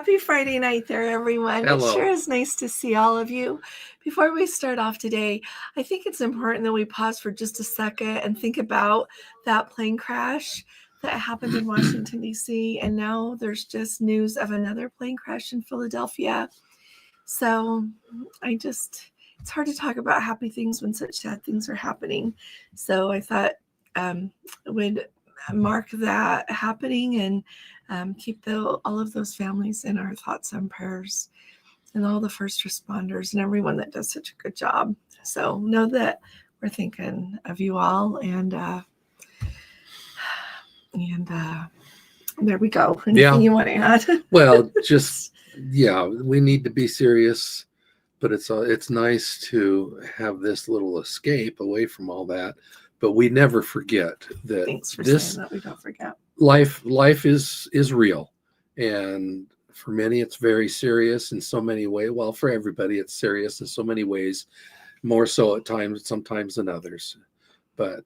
Happy Friday night there, everyone. Hello. It sure is nice to see all of you. Before we start off today, I think it's important that we pause for just a second and think about that plane crash that happened in Washington, D.C. And now there's just news of another plane crash in Philadelphia. So it's hard to talk about happy things when such sad things are happening. So I thought would mark that happening and keep all of those families in our thoughts and prayers, and all the first responders and everyone that does such a good job. So know that we're thinking of you all, and there we go. Anything you want to add? Well, we need to be serious, but it's nice to have this little escape away from all that. But we never forget that. Thanks for saying that. We don't forget. Life is real, and for many it's very serious in so many ways. Well, for everybody it's serious in so many ways, more so at times, sometimes than others. But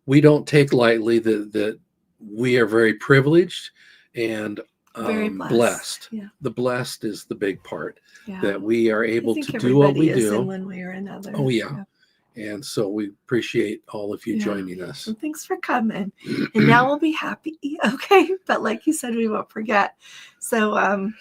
we don't take lightly that we are very privileged and very blessed. Yeah. The blessed is the big part, yeah. that we are able to do what we do in one way or another. Oh yeah. And so we appreciate all of you joining us. Well, thanks for coming. And now we'll be happy. Okay. But like you said, we won't forget. So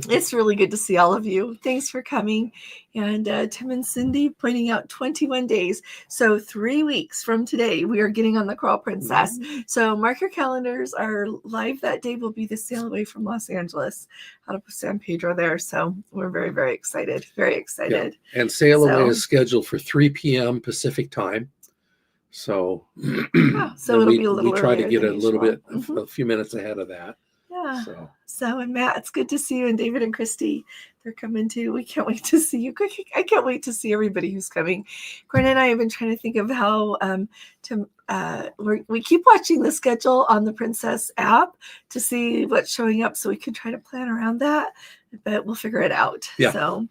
it's really good to see all of you. Thanks for coming. And Tim and Cindy pointing out 21 days. So 3 weeks from today, we are getting on the Coral Princess. Mm-hmm. So mark your calendars. Our live that day will be the sail away from Los Angeles out of San Pedro there. So we're very, very excited. Very excited. Yeah. And sail away is scheduled for 3 p.m. Pacific time. So, so it'll be a little we try to get a little bit, mm-hmm. a few minutes ahead of that. Yeah. So, and Matt, it's good to see you, and David and Christy, they're coming too. We can't wait to see you. I can't wait to see everybody who's coming. Gwen and I have been trying to think of how we keep watching the schedule on the Princess app to see what's showing up, so we can try to plan around that. But we'll figure it out. Yeah. So,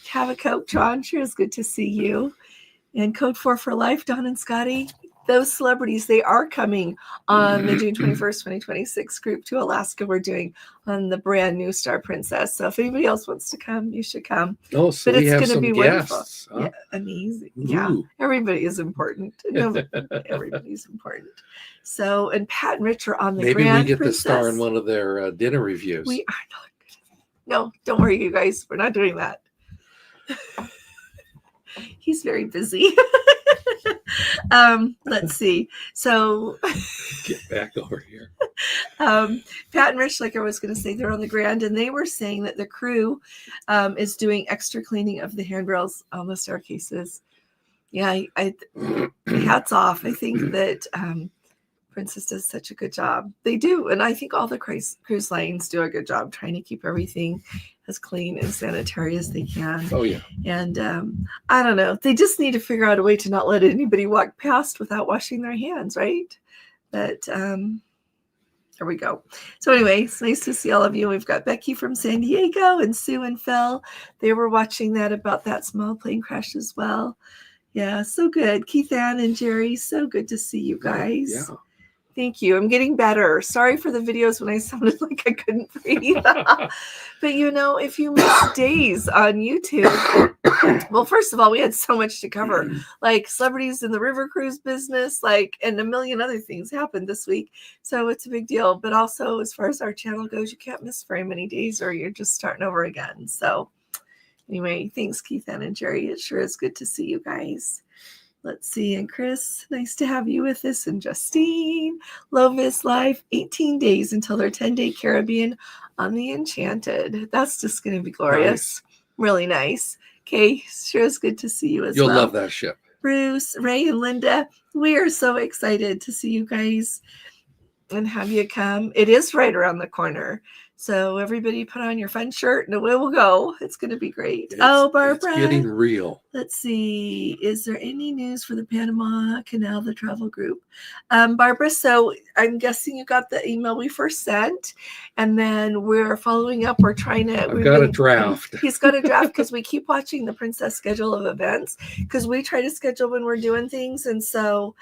have a Coke, John. Sure is good to see you. And Code 4 for Life, Don and Scotty. Those celebrities, they are coming on the June 21st, 2026 group to Alaska. We're doing on the brand new Star Princess. So if anybody else wants to come, you should come. Oh, so but it's going to be guests, wonderful. Huh? Yeah, amazing. Ooh. Yeah, everybody is important. Everybody's important. So, and Pat and Rich are on the Maybe Grand we get Princess. the star in one of their dinner reviews. We are not good. No, don't worry, you guys. We're not doing that. He's very busy. Let's see. So get back over here. Pat and Rich, like I was going to say, they're on the Grand, and they were saying that the crew is doing extra cleaning of the handrails on the staircases. Yeah, I hats off. I think that Princess does such a good job. They do, and I think all the cruise lines do a good job trying to keep everything as clean and sanitary as they can. Oh yeah. And I don't know. They just need to figure out a way to not let anybody walk past without washing their hands, right? But there we go. So anyway, it's nice to see all of you. We've got Becky from San Diego and Sue and Phil. They were watching about that small plane crash as well. Yeah, so good. Keith Ann and Jerry, so good to see you guys. Yeah. Thank you. I'm getting better. Sorry for the videos when I sounded like I couldn't breathe. But if you miss days on YouTube, well, first of all, we had so much to cover, like celebrities in the river cruise business, and a million other things happened this week. So it's a big deal. But also, as far as our channel goes, you can't miss very many days or you're just starting over again. So anyway, thanks, Keith Ann and Jerry. It sure is good to see you guys. Let's see. And Chris, nice to have you with us. And Justine, Lovis Live, 18 days until their 10-day Caribbean on the Enchanted. That's just going to be glorious. Nice. Really nice. Okay. Sure is good to see you as well. You'll love that ship. Bruce, Ray, and Linda, we are so excited to see you guys and have you come. It is right around the corner. So everybody put on your fun shirt and away we'll go. It's going to be great. Barbara. It's getting real. Let's see. Is there any news for the Panama Canal, the travel group? Barbara, so I'm guessing you got the email we first sent, and then we're following up. We're trying to. I've got a draft. He's got a draft because we keep watching the Princess schedule of events because we try to schedule when we're doing things. And so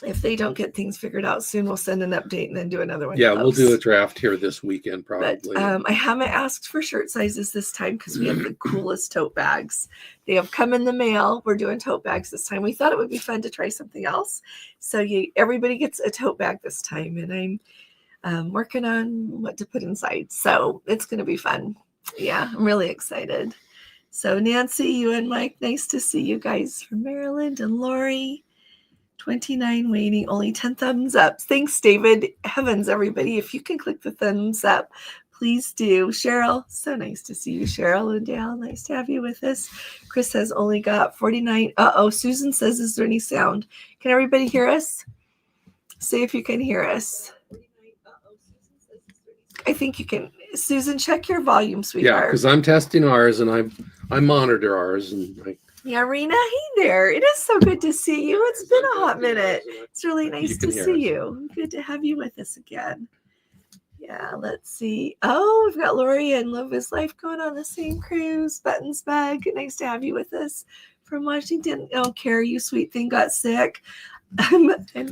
if they don't get things figured out soon, we'll send an update and then do another one. Yeah, we'll do a close. draft here this weekend probably. But I haven't asked for shirt sizes this time because we have the coolest tote bags. They have come in the mail. We're doing tote bags this time. We thought it would be fun to try something else. So everybody gets a tote bag this time, and I'm working on what to put inside. So it's going to be fun. Yeah, I'm really excited. So Nancy, you and Mike, nice to see you guys from Maryland, and Lori. 29 waiting, only 10 thumbs up. Thanks, David. Heavens, everybody. If you can click the thumbs up, please do. Cheryl, so nice to see you. Cheryl and Dale, nice to have you with us. Chris has only got 49. Uh-oh, Susan says, is there any sound? Can everybody hear us? Say if you can hear us. I think you can. Susan, check your volume, sweetheart. Yeah, because I'm testing ours, and I monitor ours, and yeah, Rena, hey there. It is so good to see you. It's been a hot minute. It's really nice to see you. Good to have you with us again. Yeah, let's see. Oh, we've got Lori and Love is Life going on the same cruise. Buttons bag. Nice to have you with us from Washington. Oh, Carrie, you sweet thing, got sick. I'm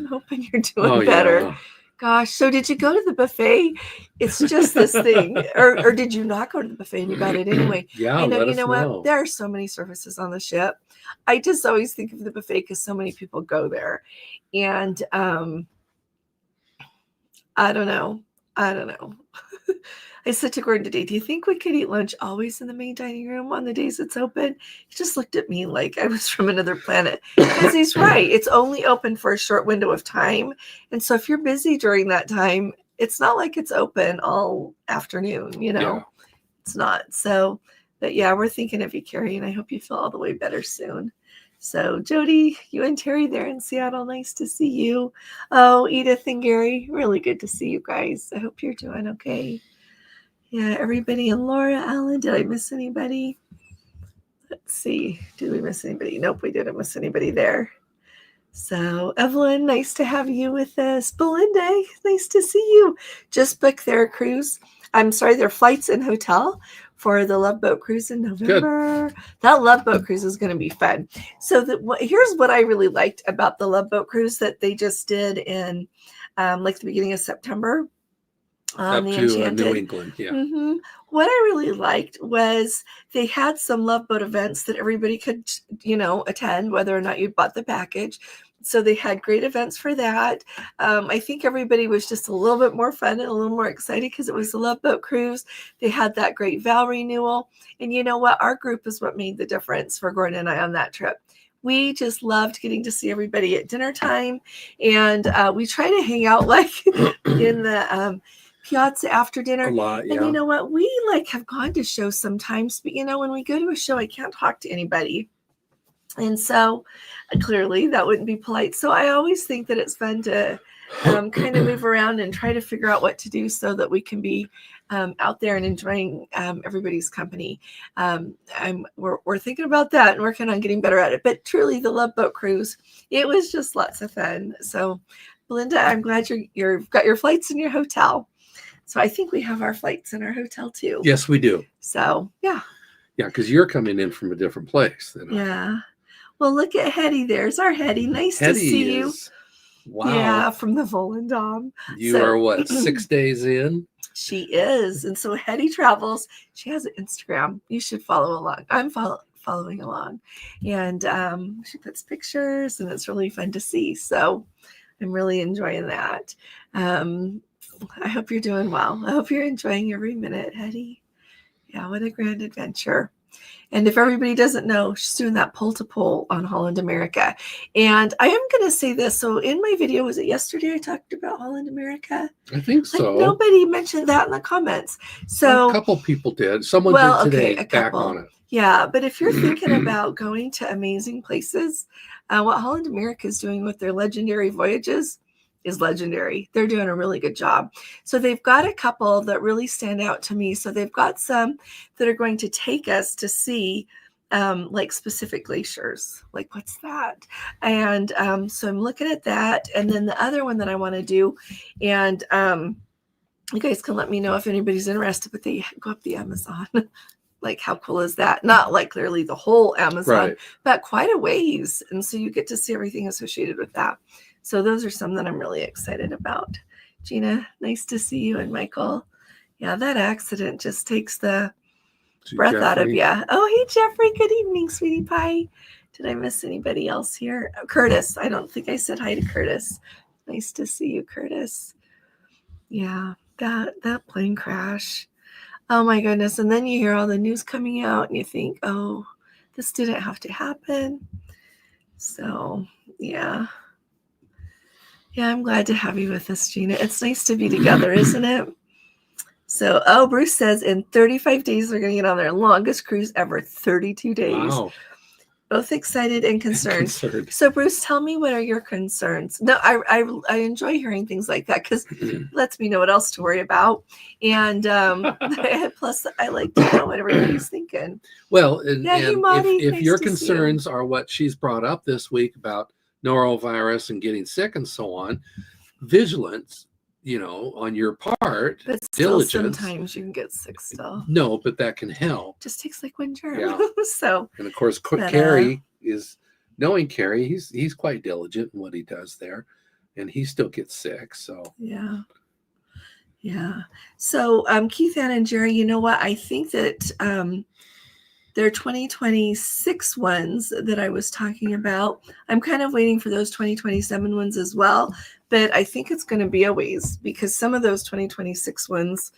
hoping you're doing better. Yeah. Gosh, so did you go to the buffet? It's just this thing. Or did you not go to the buffet and you got it anyway? Yeah, I know, you know what? There are so many services on the ship. I just always think of the buffet because so many people go there. And I don't know. I said to Gordon today, do you think we could eat lunch always in the main dining room on the days it's open? He just looked at me like I was from another planet. Because he's right. It's only open for a short window of time. And so if you're busy during that time, it's not like it's open all afternoon, you know? Yeah. It's not. So, but yeah, we're thinking of you, Carrie, and I hope you feel all the way better soon. So Jody, you and Terry there in Seattle, nice to see you. Oh, Edith and Gary, really good to see you guys. I hope you're doing okay. Yeah, everybody, and Laura, Alan, did I miss anybody? Let's see. Did we miss anybody? Nope, we didn't miss anybody there. So Evelyn, nice to have you with us. Belinda, nice to see you. Just booked their cruise. I'm sorry, their flights and hotel for the Love Boat Cruise in November. Good. That Love Boat Cruise is going to be fun. So here's what I really liked about the Love Boat Cruise that they just did in like the beginning of September. Up to New England, yeah. Mm-hmm. What I really liked was they had some Love Boat events that everybody could, attend, whether or not you bought the package. So they had great events for that. I think everybody was just a little bit more fun and a little more excited because it was the Love Boat Cruise. They had that great vow renewal. And you know what? Our group is what made the difference for Gordon and I on that trip. We just loved getting to see everybody at dinner time. And we try to hang out like in the piazza after dinner. A lot, yeah. And you know what? We have gone to shows sometimes, but when we go to a show, I can't talk to anybody. And so clearly that wouldn't be polite. So I always think that it's fun to kind of move around and try to figure out what to do so that we can be out there and enjoying everybody's company. We're thinking about that and working on getting better at it. But truly, the Love Boat Cruise, it was just lots of fun. So Belinda, I'm glad you've got your flights in your hotel. So I think we have our flights in our hotel too. Yes, we do. So yeah. Yeah, because you're coming in from a different place. Yeah. Well, look at Hetty. There's our Hetty. Nice to see you. Wow. Yeah, from the Volendam. You are what, 6 days in? She is. And so Hetty travels. She has an Instagram. You should follow along. I'm following along. And she puts pictures and it's really fun to see. So I'm really enjoying that. I hope you're doing well. I hope you're enjoying every minute, Hetty. Yeah, what a grand adventure. And if everybody doesn't know, she's doing that pole-to-pole on Holland America. And I am going to say this. So in my video, was it yesterday I talked about Holland America? I think so. Nobody mentioned that in the comments. So a couple people did. Someone did today back on it. Yeah, but if you're thinking about going to amazing places, what Holland America is doing with their legendary voyages is legendary. They're doing a really good job. So they've got a couple that really stand out to me. So they've got some that are going to take us to see like specific glaciers. Like, what's that? And so I'm looking at that. And then the other one that I want to do, and you guys can let me know if anybody's interested, but they go up the Amazon. Like, how cool is that? Not like clearly the whole Amazon, but quite a ways. And so you get to see everything associated with that. So those are some that I'm really excited about. Gina, nice to see you. And Michael. Yeah, that accident just takes the breath out of you. Oh, hey, Jeffrey. Good evening, sweetie pie. Did I miss anybody else here? Oh, Curtis. I don't think I said hi to Curtis. Nice to see you, Curtis. Yeah, that plane crash. Oh my goodness. And then you hear all the news coming out and you think, oh, this didn't have to happen. So, yeah. Yeah, I'm glad to have you with us, Gina. It's nice to be together, isn't it? So, oh, Bruce says in 35 days, they're going to get on their longest cruise ever, 32 days. Wow. Both excited and concerned. So, Bruce, tell me, what are your concerns? No, I enjoy hearing things like that because it lets me know what else to worry about. And plus, I like to know what everybody's thinking. Well, and if your concerns are what she's brought up this week about norovirus and getting sick and so on, vigilance, on your part, but still, diligence. Sometimes you can get sick still. No, but that can help. Just takes like one germ. Yeah. So, and of course, Carrie is knowing Carrie. He's quite diligent in what he does there, and he still gets sick. So yeah. So Keith, Ann, and Jerry, you know what? I think that their 2026 ones that I was talking about, I'm kind of waiting for those 2027 ones as well. But I think it's going to be a ways because some of those 2026 ones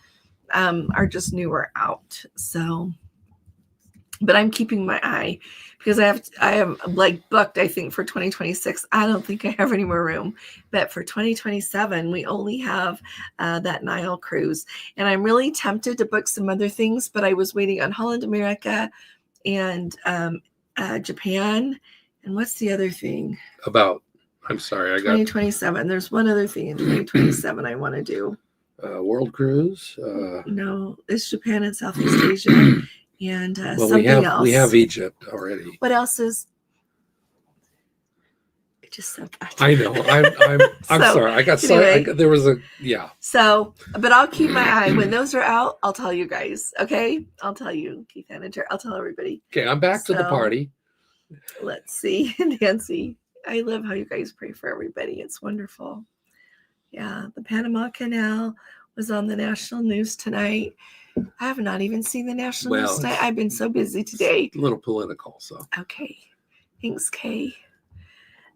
are just newer out. So, but I'm keeping my eye because I am like booked, I think, for 2026. I don't think I have any more room. But for 2027, we only have that Nile cruise. And I'm really tempted to book some other things, but I was waiting on Holland America and Japan. And what's the other thing? I'm sorry, I got 2027. There's one other thing in 2027 I want to do. World cruise? No, it's Japan and Southeast Asia. And something else. We have Egypt already. What else is? I just said that. I know. I'm sorry. I got anyway, there was a So, but I'll keep my eye. When those are out, I'll tell you guys. Okay, I'll tell you, Keith Manager. I'll tell everybody. Okay, I'm back to the party. Let's see, Nancy. I love how you guys pray for everybody. It's wonderful. Yeah, the Panama Canal was on the national news tonight. I have not even seen the national news tonight. I've been so busy today. A little political, so. Okay. Thanks, Kay.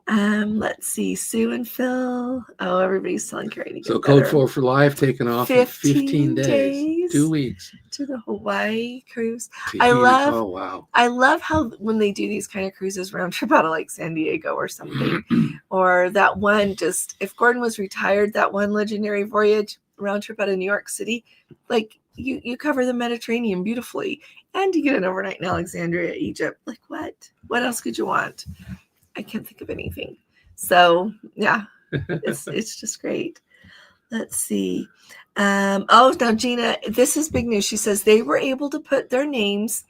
Let's see. Sue and Phil. Oh, everybody's telling Carrie to get So better. Code 4 for Life taking off 15 days. 2 weeks. To the Hawaii cruise. I love how when they do these kind of cruises round trip out of like San Diego or something, or that one if Gordon was retired, that one legendary voyage round trip out of New York City, like you cover the Mediterranean beautifully and you get an overnight in Alexandria, Egypt. Like what else could you want? I can't think of anything. So yeah, it's just great. Let's see. Now Gina, this is big news. She says they were able to put their names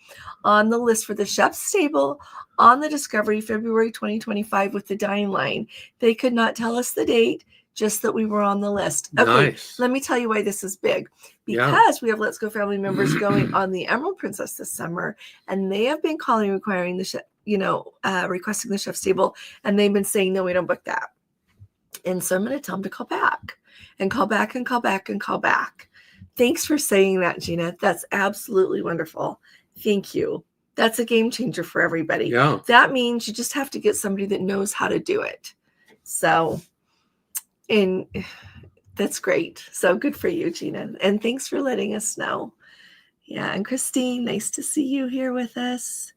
on the list for the Chef's Table on the Discovery February 2025 with the Dine Line. They could not tell us the date, just that we were on the list. Okay, nice. Let me tell you why this is big. Because we have Let's Go family members going on the Emerald Princess this summer, and they have been requiring requesting the Chef's Table, and they've been saying, no, we don't book that. And so I'm going to tell them to call back and call back and call back and call back. Thanks for saying that, Gina. That's absolutely wonderful. Thank you. That's a game changer for everybody. Yeah. That means you just have to get somebody that knows how to do it. So, and that's great. So good for you, Gina. And thanks for letting us know. Yeah. And Christine, nice to see you here with us.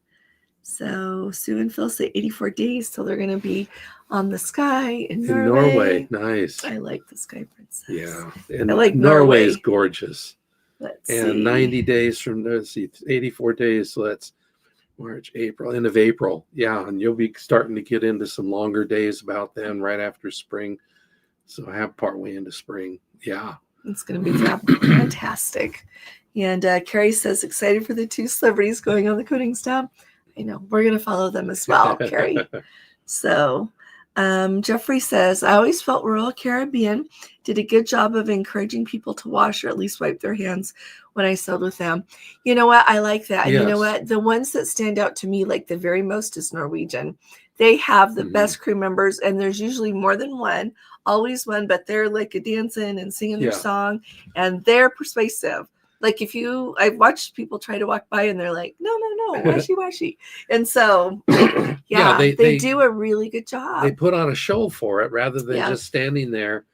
So Sue and Phil say 84 days till they're going to be on the Sky in Norway. Nice. I like the Sky Princess. Yeah. And I like Norway is gorgeous. Let's and see. 90 days from there, 84 days. So that's March, April, end of April. Yeah. And you'll be starting to get into some longer days about then right after spring. So have partway into spring. Yeah. It's going to be fantastic. And Carrie says, excited for the 2 celebrities going on the coding stab. I know. We're going to follow them as well, Carrie. So Jeffrey says, I always felt Royal Caribbean did a good job of encouraging people to wash or at least wipe their hands when I sailed with them. You know what? I like that. And you know what? The ones that stand out to me like the very most is Norwegian. They have the Mhm. best crew members, and there's usually more than one, always one, but they're like a dancing and singing their Yeah. song, and they're persuasive. Like I've watched people try to walk by and they're like, no, washy. And so, Yeah, they do a really good job. they put on a show for it rather than Yeah. just standing there.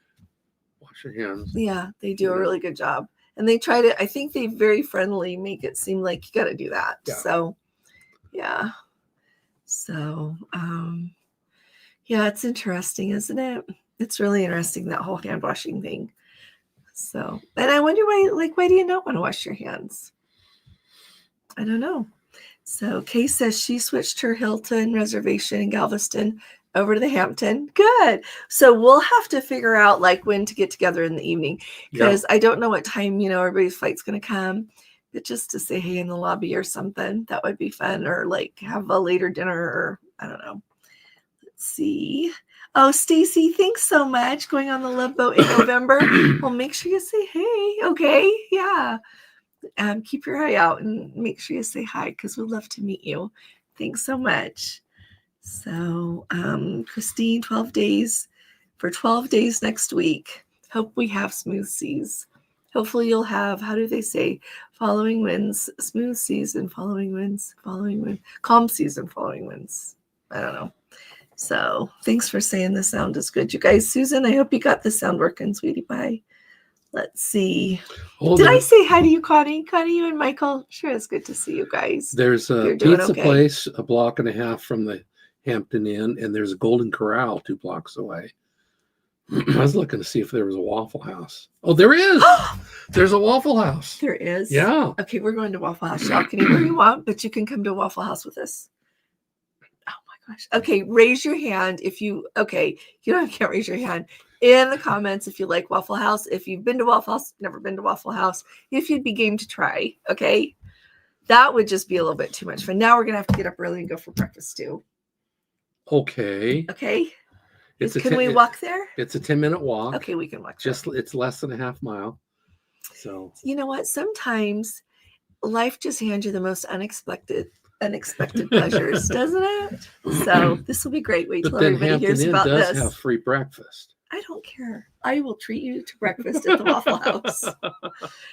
Wash your hands. Yeah, they do You a know. really good job. And they try to, I think they very friendly make it seem like you got to do that. Yeah. So, yeah. So, yeah, it's interesting, isn't it? It's really interesting, that whole hand washing thing. So, and I wonder why do you not want to wash your hands? I don't know. So Kay says she switched her Hilton reservation in Galveston over to the Hampton. Good. So we'll have to figure out like when to get together in the evening, because I don't know what time, everybody's flight's going to come. But just to say hey in the lobby or something, that would be fun. Or like have a later dinner, or I don't know. Let's see. Oh, Stacy, thanks so much. Going on the Love Boat in November. Well, make sure you say hey. Okay. Yeah. Keep your eye out and make sure you say hi, because we'd love to meet you. Thanks so much. So, Christine, 12 days for 12 days next week. Hope we have smooth seas. Hopefully you'll have, how do they say, following winds, smooth seas and following winds, calm seas and following winds. I don't know. So thanks for saying the sound is good. You guys, Susan, I hope you got the sound working, sweetie pie. Let's see. Did I say hi to you, Connie? Connie, you and Michael? Sure, it's good to see you guys. There's a pizza place a block and a half from the Hampton Inn, and there's a Golden Corral 2 blocks away. I was looking to see if there was a Waffle House. Oh, there is. There's a Waffle House. There is? Yeah. Okay, we're going to Waffle House. Y'all can eat where you want, but you can come to Waffle House with us. Oh my gosh. Okay, raise your hand if you, can't raise your hand. In the comments if you like Waffle House, if you've been to Waffle House, never been to Waffle House, if you'd be game to try, okay? That would just be a little bit too much fun. Now we're going to have to get up early and go for breakfast too. Okay. Okay. Can we walk there? It's a 10-minute walk. Okay, we can walk there. It's less than a half mile. So you know what? Sometimes life just hands you the most unexpected pleasures, doesn't it? So this will be great. Wait till everybody hears about this. Hampton Inn does have free breakfast. I don't care. I will treat you to breakfast at the Waffle House.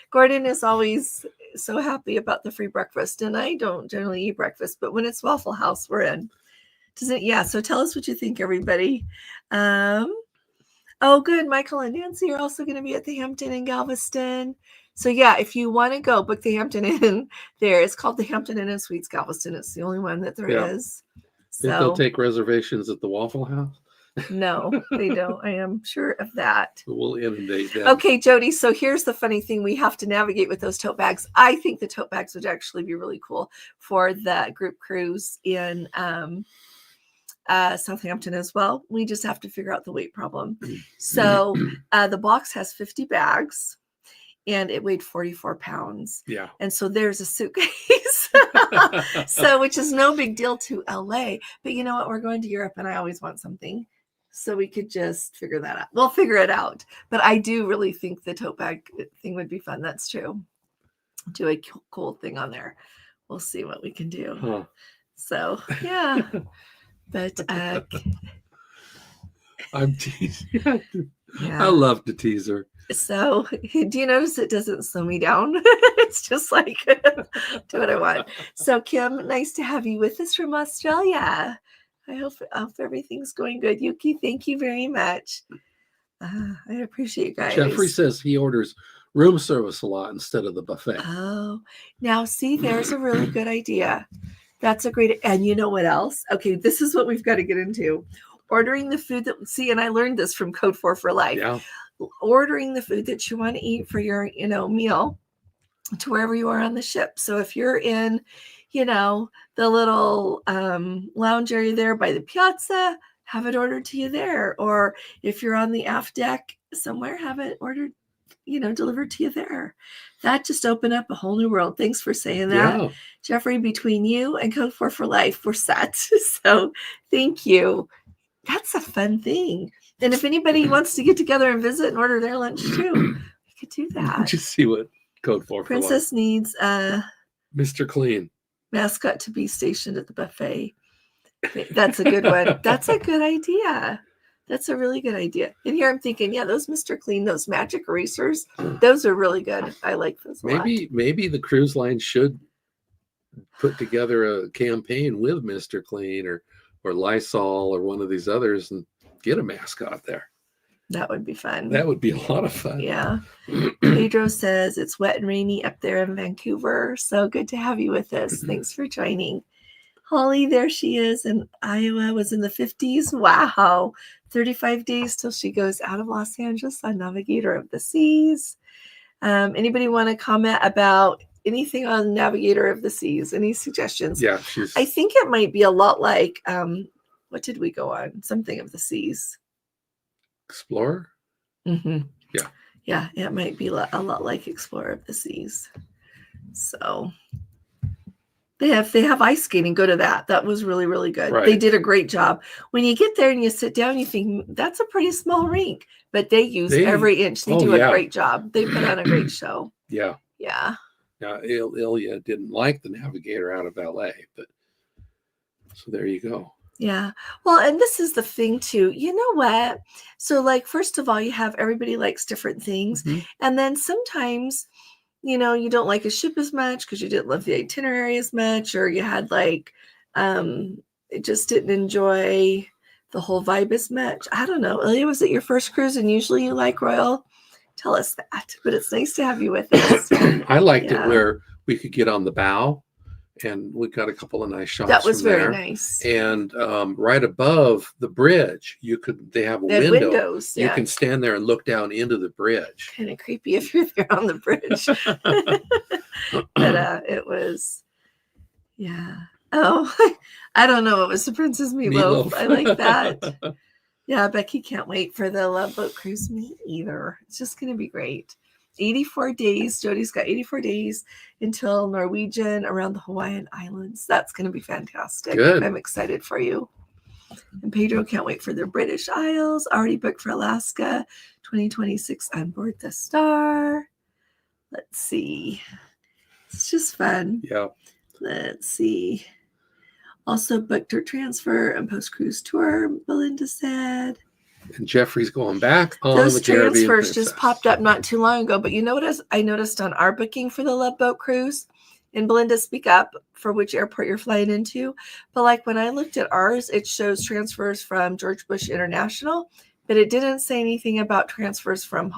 Gordon is always so happy about the free breakfast, and I don't generally eat breakfast, but when it's Waffle House, we're in. So tell us what you think, everybody. Oh, good. Michael and Nancy are also going to be at the Hampton in Galveston. So yeah, if you want to go, book the Hampton Inn there. It's called the Hampton Inn and Suites Galveston. It's the only one that there is. Think they'll take reservations at the Waffle House? No, they don't. I am sure of that. We'll inundate them. Okay, Jody. So here's the funny thing. We have to navigate with those tote bags. I think the tote bags would actually be really cool for the group cruise in Southampton as well. We just have to figure out the weight problem. So the box has 50 bags. And it weighed 44 pounds. Yeah. And so there's a suitcase. So, which is no big deal to LA. But you know what? We're going to Europe and I always want something. So we could just figure that out. We'll figure it out. But I do really think the tote bag thing would be fun. That's true. Do a cool thing on there. We'll see what we can do. Huh. So, yeah. But I'm teasing. Yeah. I love to tease her. So do you notice it doesn't slow me down? It's just like do what I want. So Kim, nice to have you with us from Australia. I hope everything's going good. Yuki, thank you very much. I appreciate you guys. Jeffrey says he orders room service a lot instead of the buffet. Oh, now see, there's a really good idea. That's a great, and you know what else? Okay, this is what we've got to get into. Ordering the food and I learned this from Code 4 for Life. Yeah. Ordering the food that you want to eat for your, meal to wherever you are on the ship. So if you're in, the little lounge area there by the piazza, have it ordered to you there. Or if you're on the aft deck somewhere, have it ordered, delivered to you there. That just opened up a whole new world. Thanks for saying that. Yeah. Jeffrey, between you and Code 4 for Life, we're set. So thank you. That's a fun thing. And if anybody wants to get together and visit and order their lunch too, we could do that. Just see what Code 4 Princess needs Mr. Clean mascot to be stationed at the buffet. That's a good one. That's a good idea. That's a really good idea. And here I'm thinking, yeah, those Mr. Clean, those magic erasers, those are really good. I like those a lot. Maybe the cruise line should put together a campaign with Mr. Clean or Lysol or one of these others and get a mascot there. That would be fun. That would be a lot of fun. Yeah. Pedro says it's wet and rainy up there in Vancouver. So good to have you with us. Thanks for joining. Holly, there she is in Iowa, was in the 50s. Wow. 35 days till she goes out of Los Angeles on Navigator of the Seas. Anybody want to comment about anything on Navigator of the Seas? Any suggestions? Yeah. I think it might be a lot like, what did we go on? Something of the Seas. Explorer? Mm-hmm. Yeah. Yeah, it might be a lot like Explorer of the Seas. So they have ice skating. Go to that. That was really, really good. Right. They did a great job. When you get there and you sit down, you think that's a pretty small rink, but they use every inch. They do a great job. They put on a great show. Yeah. Yeah. Now, Ilya didn't like the Navigator out of LA, but so there you go. Yeah. Well, and this is the thing too. You know what? So like, first of all, you have everybody likes different things. Mm-hmm. And then sometimes, you know, you don't like a ship as much because you didn't love the itinerary as much, or you had like, it just didn't enjoy the whole vibe as much. I don't know. Ilya, was it your first cruise and usually you like Royal? Tell us that. But it's nice to have you with us. I liked it where we could get on the bow. And we got a couple of nice shots. That was from very there. nice. And right above the bridge, they have a window. Windows. You can stand there and look down into the bridge. Kind of creepy if you're there on the bridge. But it was, yeah. Oh, I don't know. It was the Princess Meatloaf. I like that. Yeah, Becky can't wait for the Love Boat Cruise. Me either. It's just going to be great. 84 days. Jody's got 84 days until Norwegian around the Hawaiian Islands. That's going to be fantastic. Good. I'm excited for you. And Pedro can't wait for the British Isles. Already booked for Alaska 2026 on board the Star. Let's see. It's just fun. Yeah. Let's see. Also booked her transfer and post-cruise tour, Belinda said. And Jeffrey's going back on those the Caribbean transfers Princess. just popped up not too long ago. But you know what I noticed on our booking for the Love Boat Cruise? And Belinda, speak up for which airport you're flying into. But like when I looked at ours, it shows transfers from George Bush International, but it didn't say anything about transfers from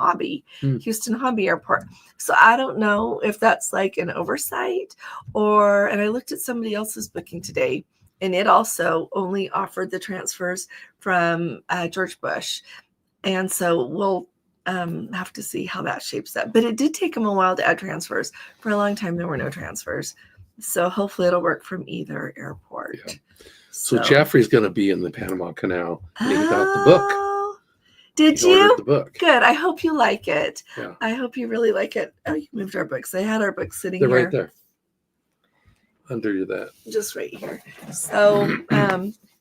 Houston Hobby Airport. So I don't know if that's like an oversight and I looked at somebody else's booking today. And it also only offered the transfers from George Bush. And so we'll have to see how that shapes up. But it did take them a while to add transfers. For a long time, there were no transfers. So hopefully it'll work from either airport. Yeah. So Jeffrey's going to be in the Panama Canal. And he got the book. Did you? The book. Good. I hope you like it. Yeah. I hope you really like it. Oh, you moved our books. I had our books sitting here. They're right there. Under that. Just right here. So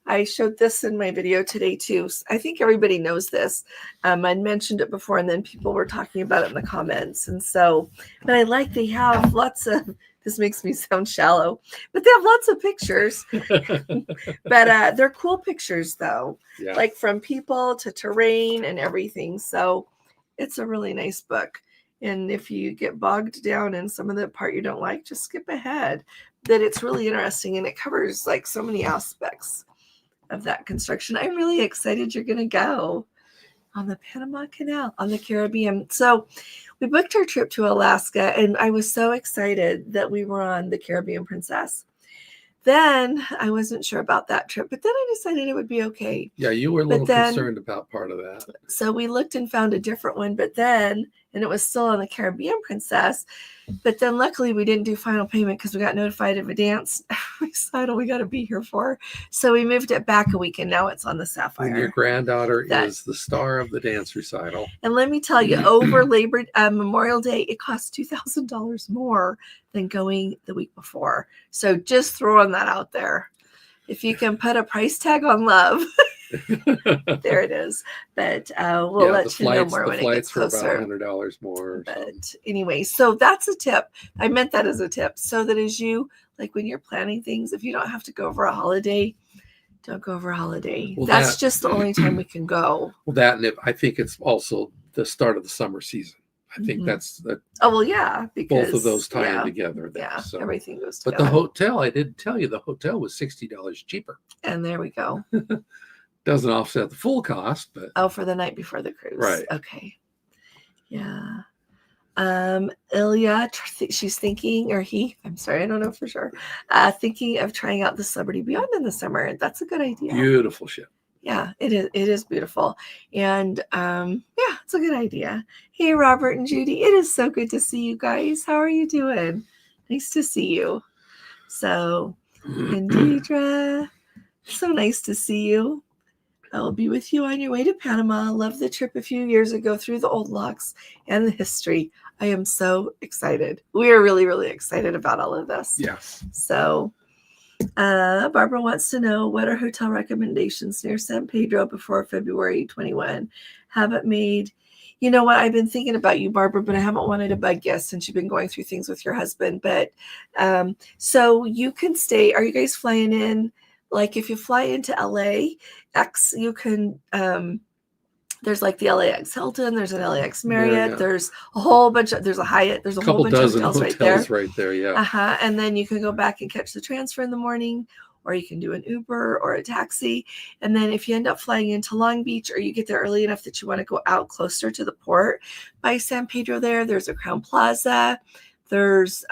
I showed this in my video today too. I think everybody knows this. I'd mentioned it before and then people were talking about it in the comments. And so, but they have lots of, this makes me sound shallow, but they have lots of pictures. But they're cool pictures though. Yeah. Like from people to terrain and everything. So it's a really nice book. And if you get bogged down in some of the part you don't like, just skip ahead. That it's really interesting and it covers like so many aspects of that construction. I'm really excited you're going to go on the Panama Canal, on the Caribbean. So we booked our trip to Alaska and I was so excited that we were on the Caribbean Princess. Then I wasn't sure about that trip, but then I decided it would be okay. Yeah, you were a little concerned about part of that. So we looked and found a different one, and it was still on the Caribbean Princess. But then luckily we didn't do final payment because we got notified of a dance recital we got to be here for. So we moved it back a week and now it's on the Sapphire. And your granddaughter is the star of the dance recital. And let me tell you, over Memorial Day, it cost $2,000 more than going the week before. So just throwing that out there. If you can put a price tag on love, there it is. But we'll let you know more when it gets closer. The flights were about $100 more. But anyway, so that's a tip. I meant that as a tip. So that as you, like when you're planning things, if you don't have to go over a holiday, Don't go over holiday. Well, That's just the only time we can go. Well, that, and I think it's also the start of the summer season. I think that's the Oh, well, yeah, because both of those tying together there. Yeah, so everything goes But together. the hotel, I didn't tell you, the hotel was $60 cheaper. And there we go. Doesn't offset the full cost, but Oh, for the night before the cruise. Right. Okay. Yeah. Ilya, she's thinking, or he, I'm sorry, I don't know for sure, thinking of trying out the Celebrity Beyond in the summer. That's a good idea. Beautiful ship. Yeah, it is. It is beautiful. And yeah, it's a good idea. Hey, Robert and Judy, it is so good to see you guys. How are you doing? Nice to see you. So, and Deidre, so nice to see you. I will be with you on your way to Panama. Love the trip a few years ago through the old locks and the history. I am so excited. We are really, really excited about all of this. Yes. So, Barbara wants to know, what are hotel recommendations near San Pedro before February 21? Haven't made, you know what, I've been thinking about you, Barbara, but I haven't wanted to bug you since you've been going through things with your husband. But so you can stay. Are you guys flying in? Like if you fly into LAX, you can, there's like the LAX Hilton, there's an LAX Marriott, there's a whole bunch of, there's a Hyatt, there's a whole bunch of hotels right there. Yeah. And then you can go back and catch the transfer in the morning, or you can do an Uber or a taxi. And then if you end up flying into Long Beach, or you get there early enough that you want to go out closer to the port by San Pedro there's a Crown Plaza. There's,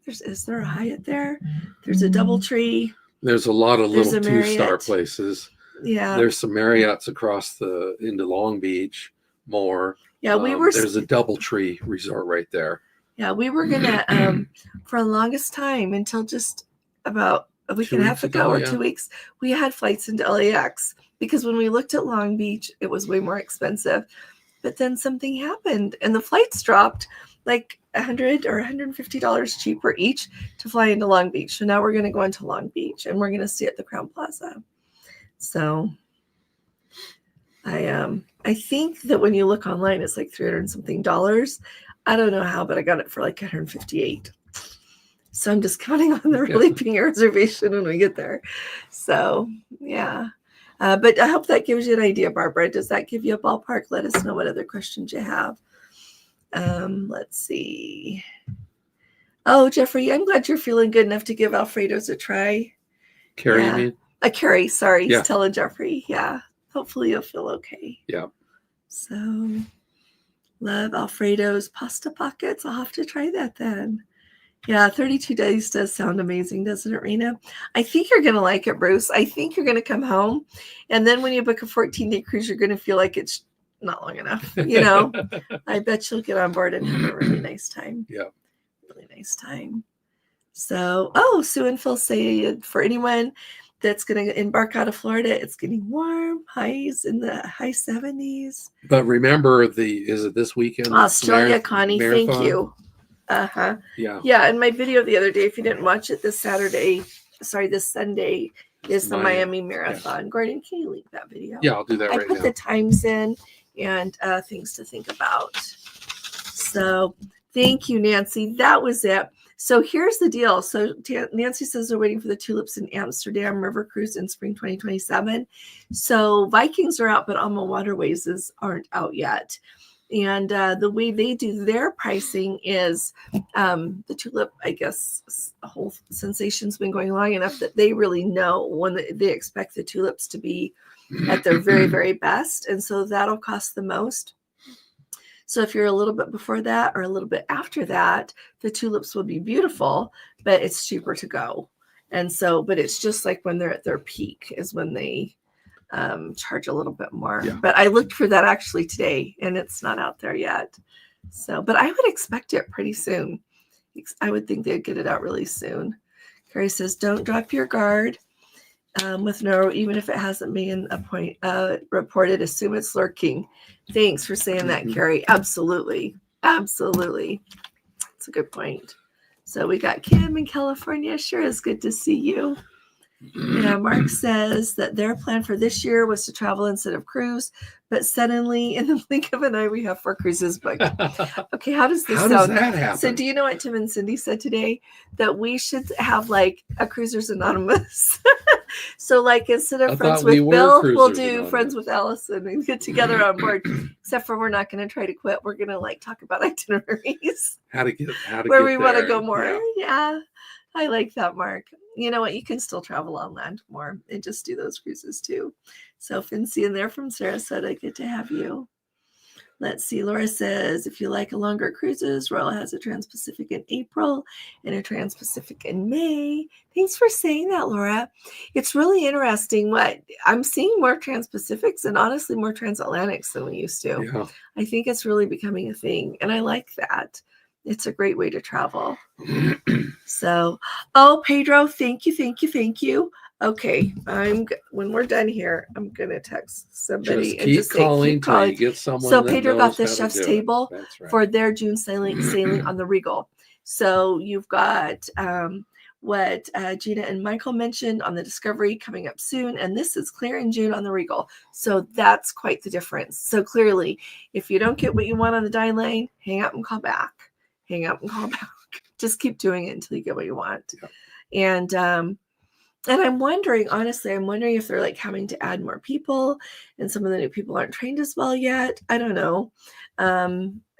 is there a Hyatt there? There's a DoubleTree. There's a lot of little 2-star places. Yeah. There's some Marriotts across into Long Beach, more. Yeah, there's a DoubleTree resort right there. Yeah, we were gonna for the longest time, until just about a week and a half ago or 2 weeks, we had flights into LAX, because when we looked at Long Beach, it was way more expensive. But then something happened and the flights dropped like $100 or $150 cheaper each to fly into Long Beach. So now we're going to go into Long Beach and we're going to stay at the Crown Plaza. So I think that when you look online, it's like $300 and something. I don't know how, but I got it for like $158. So I'm just counting on there really being a reservation when we get there. So yeah. But I hope that gives you an idea, Barbara. Does that give you a ballpark? Let us know what other questions you have. Let's see. Oh, Jeffrey, I'm glad you're feeling good enough to give Alfredo's a try. Carrie, you mean? Carrie, sorry. He's telling Jeffrey. Yeah. Hopefully you'll feel okay. Yeah. So, love Alfredo's pasta pockets. I'll have to try that then. Yeah, 32 days does sound amazing, doesn't it, Rena? I think you're going to like it, Bruce. I think you're going to come home. And then when you book a 14-day cruise, you're going to feel like it's not long enough. You know, I bet you'll get on board and have a really nice time. Yeah. Really nice time. So, Sue and Phil say, for anyone that's going to embark out of Florida, it's getting warm, highs in the high 70s. But remember, is it this weekend? Australia, Connie, marathon? Thank you. Yeah, and my video the other day, if you didn't watch it, this Sunday is the Miami Marathon. Yeah. Gordon, can you link that video? Yeah, I'll do that right now. I put the times in and things to think about. So thank you, Nancy. That was it. So here's the deal. So Nancy says they're waiting for the tulips in Amsterdam River Cruise in spring 2027. So Vikings are out, but Alma Waterways aren't out yet. And the way they do their pricing is the tulip, I guess, a whole sensation's been going long enough that they really know when they expect the tulips to be at their very, very best. And so that'll cost the most. So if you're a little bit before that or a little bit after that, the tulips will be beautiful, but it's cheaper to go. And so, but it's just like when they're at their peak is when they charge a little bit more. Yeah. But I looked for that actually today and it's not out there yet. So, but I would expect it pretty soon. I would think they'd get it out really soon. Carrie says, don't drop your guard with no, even if it hasn't been reported, assume it's lurking. Thanks for saying that, Carrie. Absolutely. Absolutely. That's a good point. So we got Kim in California. Sure is good to see you. Yeah, Mark says that their plan for this year was to travel instead of cruise, but suddenly in the blink of an eye, we have 4 cruises booked. Okay, how does this sound? How does that happen? So do you know what Tim and Cindy said today? That we should have like a Cruisers Anonymous So, like, instead of I friends thought we with were Bill, we'll cruisers do on friends it. with Allison and get together on board. Except for we're not going to try to quit. We're going to like talk about itineraries How to get where there. we want to go more. Yeah. Yeah, I like that, Mark. You know what? You can still travel on land more and just do those cruises too. So, Fincy in there from Sarasota, good to have you. Let's see. Laura says, if you like a longer cruises, Royal has a Trans-Pacific in April and a Trans-Pacific in May. Thanks for saying that, Laura. It's really interesting. What I'm seeing more Trans-Pacifics and honestly more Transatlantics than we used to. Yeah. I think it's really becoming a thing, and I like that. It's a great way to travel. So, oh, Pedro, thank you. Okay, when we're done here, I'm gonna text somebody Just and just say calling keep calling. till you get someone. So that Pedro knows got the how to chef's do it. table That's right. for their June sailing on the Regal. So you've got what Gina and Michael mentioned on the Discovery coming up soon, and this is clear in June on the Regal. So that's quite the difference. So clearly, if you don't get what you want on the dine lane, hang up and call back. Hang up and call back. Just keep doing it until you get what you want. Yep. And I'm wondering, honestly, if they're like having to add more people and some of the new people aren't trained as well yet. I don't know.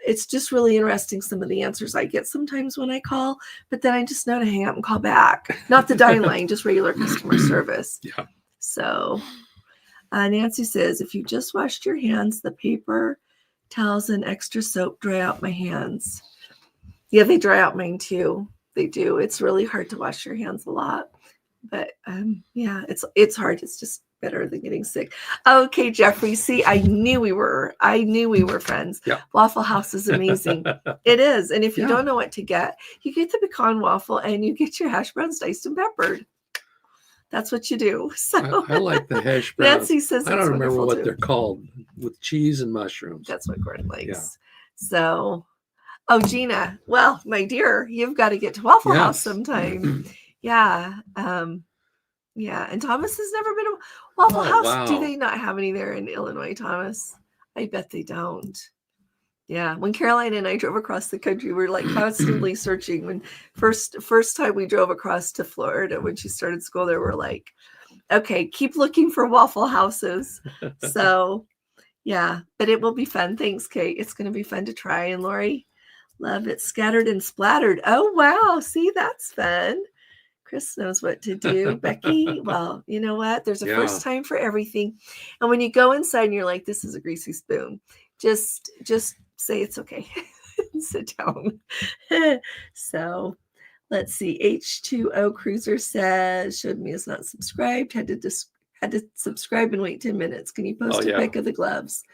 It's just really interesting, some of the answers I get sometimes when I call, but then I just know to hang up and call back. Not the dine line, just regular customer service. Yeah. So Nancy says, if you just washed your hands, the paper towels and extra soap dry out my hands. Yeah, they dry out mine too. They do. It's really hard to wash your hands a lot. But yeah, it's hard. It's just better than getting sick. Okay, Jeffrey. See, I knew we were friends. Yeah. Waffle House is amazing. It is. And if you don't know what to get, you get the pecan waffle and you get your hash browns diced and peppered. That's what you do. So I like the hash browns. Nancy says I don't remember what they're called, with cheese and mushrooms. That's what Gordon likes. Yeah. So, oh, Gina. Well, my dear, you've got to get to Waffle House sometime. Yeah. Yeah. And Thomas has never been to Waffle House. Wow. Do they not have any there in Illinois, Thomas? I bet they don't. Yeah. When Caroline and I drove across the country, we were like constantly searching. When first time we drove across to Florida, when she started school there, we're like, okay, keep looking for Waffle Houses. So yeah, but it will be fun. Thanks, Kate. It's going to be fun to try. And Lori, love it. Scattered and splattered. Oh, wow. See, that's fun. Chris knows what to do. Becky, well, you know what? There's a first time for everything. And when you go inside and you're like, this is a greasy spoon, just say it's okay. Sit down. So let's see. H2O Cruiser says, showed me is not subscribed. Had to subscribe and wait 10 minutes. Can you post a pic of the gloves?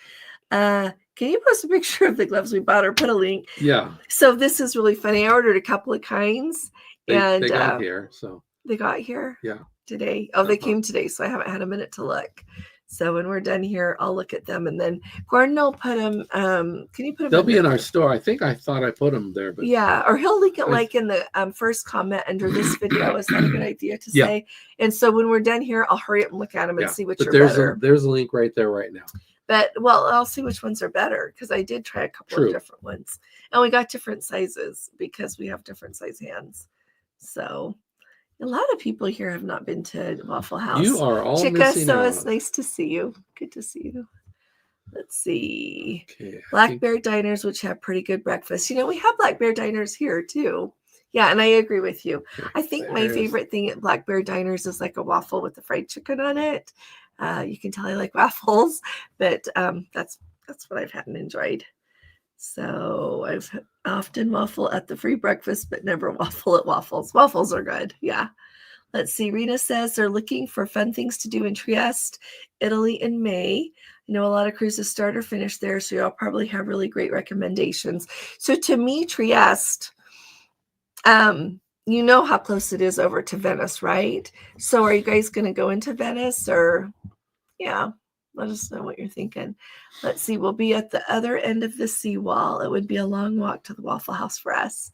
Can you post a picture of the gloves we bought or put a link? Yeah. So this is really funny. I ordered a couple of kinds. They got here. So they got here. Yeah. Today. Oh, they came today. So I haven't had a minute to look. So when we're done here, I'll look at them and then Gordon will put them. Can you put them? They'll be in our store. I thought I put them there, but yeah, or he'll link it like in the first comment under this video. Is that a good idea to say? And so when we're done here, I'll hurry up and look at them and see which are better. There's a link right there right now. But well, I'll see which ones are better because I did try a couple of different ones, and we got different sizes because we have different size hands. So a lot of people here have not been to Waffle House. You are all Chica, missing so out. it's nice to see you. Good to see you. Let's see. Okay, Black Bear Diners, which have pretty good breakfast. You know, we have Black Bear Diners here too. Yeah, and I agree with you. I think my favorite thing at Black Bear Diners is like a waffle with the fried chicken on it. You can tell I like waffles, but that's what I've had and enjoyed. So I've often waffle at the free breakfast, but never waffle at Waffles. Waffles are good. Yeah. Let's see. Rena says they're looking for fun things to do in Trieste, Italy in May. I know a lot of cruises start or finish there, so y'all probably have really great recommendations. So to me, Trieste, you know how close it is over to Venice, right? So are you guys going to go into Venice or, yeah, let us know what you're thinking. Let's see. We'll be at the other end of the seawall. It would be a long walk to the Waffle House for us.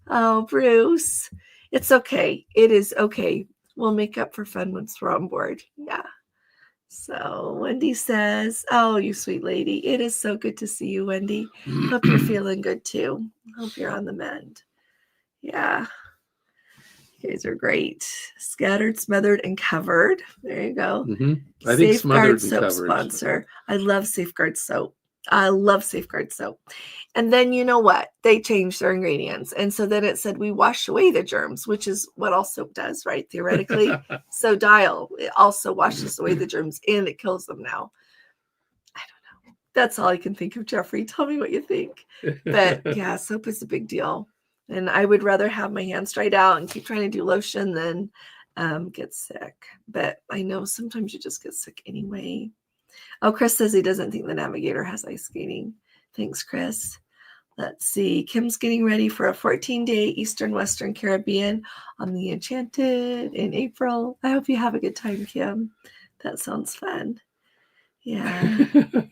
Oh, Bruce, it's okay. It is okay. We'll make up for fun once we're on board. Yeah. So Wendy says, oh, you sweet lady. It is so good to see you, Wendy. Hope you're feeling good too. Hope you're on the mend. Yeah. You guys are great. Scattered, smothered, and covered. There you go. I think Safeguard smothered and soap covered. sponsor. I love Safeguard soap. I love Safeguard soap. And then you know what? They changed their ingredients. And so then it said we wash away the germs, which is what all soap does, right? Theoretically. So Dial, it also washes away the germs and it kills them now. I don't know. That's all I can think of, Jeffrey. Tell me what you think. But yeah, soap is a big deal. And I would rather have my hands dried out and keep trying to do lotion than get sick. But I know sometimes you just get sick anyway. Oh, Chris says he doesn't think the Navigator has ice skating. Thanks, Chris. Let's see. Kim's getting ready for a 14-day Eastern Western Caribbean on the Enchanted in April. I hope you have a good time, Kim. That sounds fun. Yeah.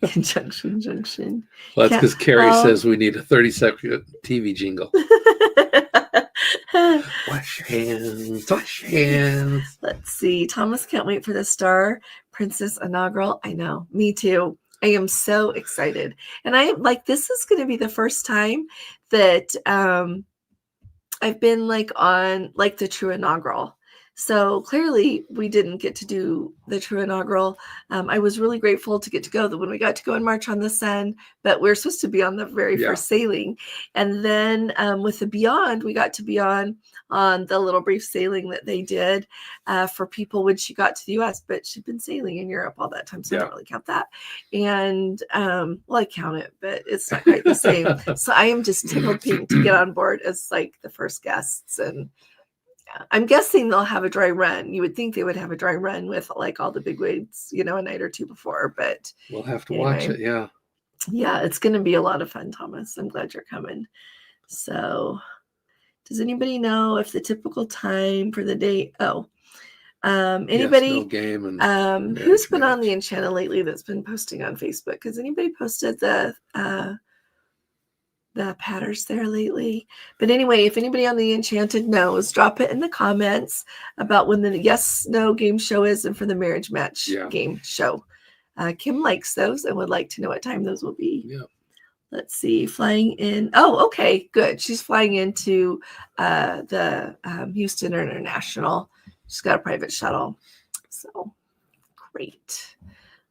Conjunction, junction. Well, that's because Carrie says we need a 30-second TV jingle. Wash your hands, wash your hands. Let's see. Thomas can't wait for the Star Princess inaugural. I know. Me too. I am so excited. And I like, this is going to be the first time that I've been like on like the true inaugural. So clearly we didn't get to do the true inaugural. I was really grateful to get to go when we got to go and march on the sun, but we are supposed to be on the very first sailing. And then with the Beyond, we got to be on the little brief sailing that they did for people when she got to the US, but she'd been sailing in Europe all that time. So I don't really count that. And well, I count it, but it's not quite the same. So I am just tickled pink to get on board as like the first guests. And I'm guessing they'll have a dry run. You would think they would have a dry run with like all the big wigs, you know, a night or two before, but we'll have to watch it. Yeah. Yeah. It's going to be a lot of fun, Thomas. I'm glad you're coming. So does anybody know if the typical time for the day? Anybody yes, no game and who's been on the Enchanted lately that's been posting on Facebook? Has anybody posted the patterns there lately? But anyway, if anybody on the Enchanted knows, drop it in the comments about when the yes no game show is and for the marriage match game show. Kim likes those and would like to know what time those will be. Yeah. Let's see, flying in. Oh, okay, good. She's flying into the Houston International. She's got a private shuttle. So great.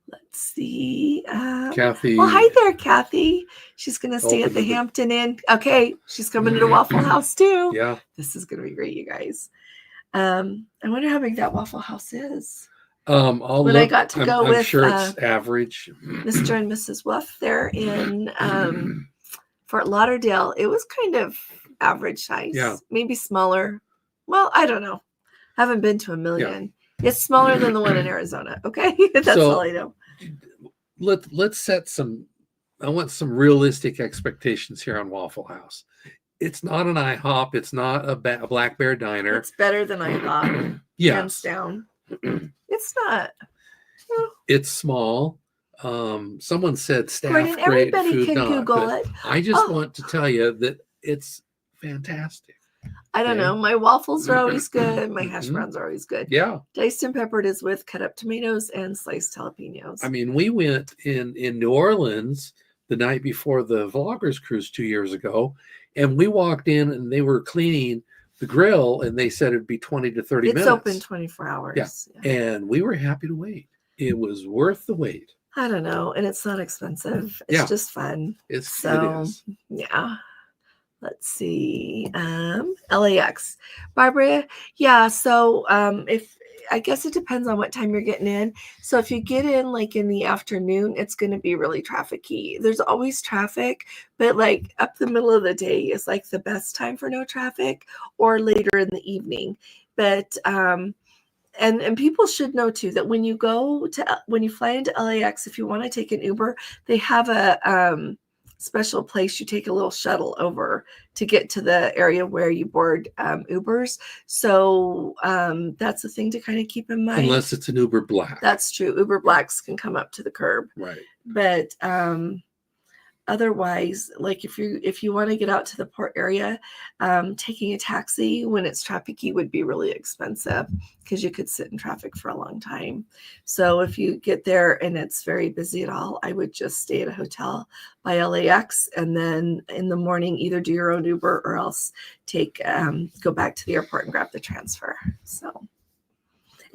Let's see. Kathy. Well, hi there, Kathy. She's going to stay at the Hampton Inn. Okay. She's coming to the Waffle House too. Yeah. This is going to be great, you guys. I wonder how big that Waffle House is. I got to go I'm sure it's average. Mr. and Mrs. Wolf there in Fort Lauderdale. It was kind of average size. Yeah. Maybe smaller. Well, I don't know. I haven't been to a million. Yeah. It's smaller than the one in Arizona. Okay. That's all I know. Let's set I want some realistic expectations here on Waffle House. It's not an IHOP. It's not a Black Bear Diner. It's better than IHOP. Hands down. It's not. Well, it's small. Someone said staff Gordon, grade, everybody food can not. Google it. I just want to tell you that it's fantastic. I don't know. My waffles are always good. My hash browns are always good. Yeah. Diced and peppered is with cut up tomatoes and sliced jalapenos. I mean, we went in New Orleans the night before the Vloggers Cruise 2 years ago, and we walked in and they were cleaning the grill and they said it'd be 20 to 30 minutes. It's open 24 hours. Yeah. And we were happy to wait. It was worth the wait. I don't know. And it's not expensive. It's just fun. It is. Yeah. Let's see. LAX. Barbara. Yeah. So I guess it depends on what time you're getting in. So if you get in like in the afternoon, it's going to be really trafficy. There's always traffic, but like up the middle of the day is like the best time for no traffic, or later in the evening. But and people should know too that when you fly into LAX, if you want to take an Uber, they have a special place. You take a little shuttle over to get to the area where you board Ubers. So that's a thing to kind of keep in mind. Unless it's an Uber Black. That's true. Uber Blacks can come up to the curb. Right. But otherwise, like if you want to get out to the port area, taking a taxi when it's trafficy would be really expensive because you could sit in traffic for a long time. So if you get there and it's very busy at all, I would just stay at a hotel by LAX, and then in the morning either do your own Uber or else go back to the airport and grab the transfer. So.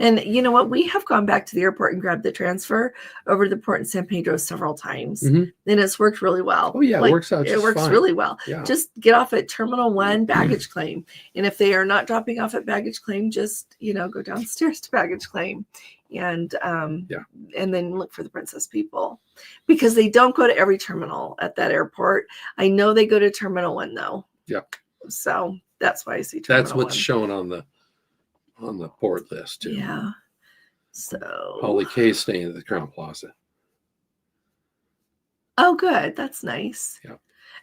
And you know what? We have gone back to the airport and grabbed the transfer over to the port in San Pedro several times. And it's worked really well. Oh, yeah, it works out just It works fine. really well. Yeah. Just get off at Terminal 1, baggage claim. And if they are not dropping off at baggage claim, just, go downstairs to baggage claim. And and then look for the Princess people. Because they don't go to every terminal at that airport. I know they go to Terminal 1, though. Yeah. So that's why I see Terminal 1. That's what's shown on the port list too. Yeah. So Holly K's staying at the Crown Plaza. Oh, good. That's nice. Yeah.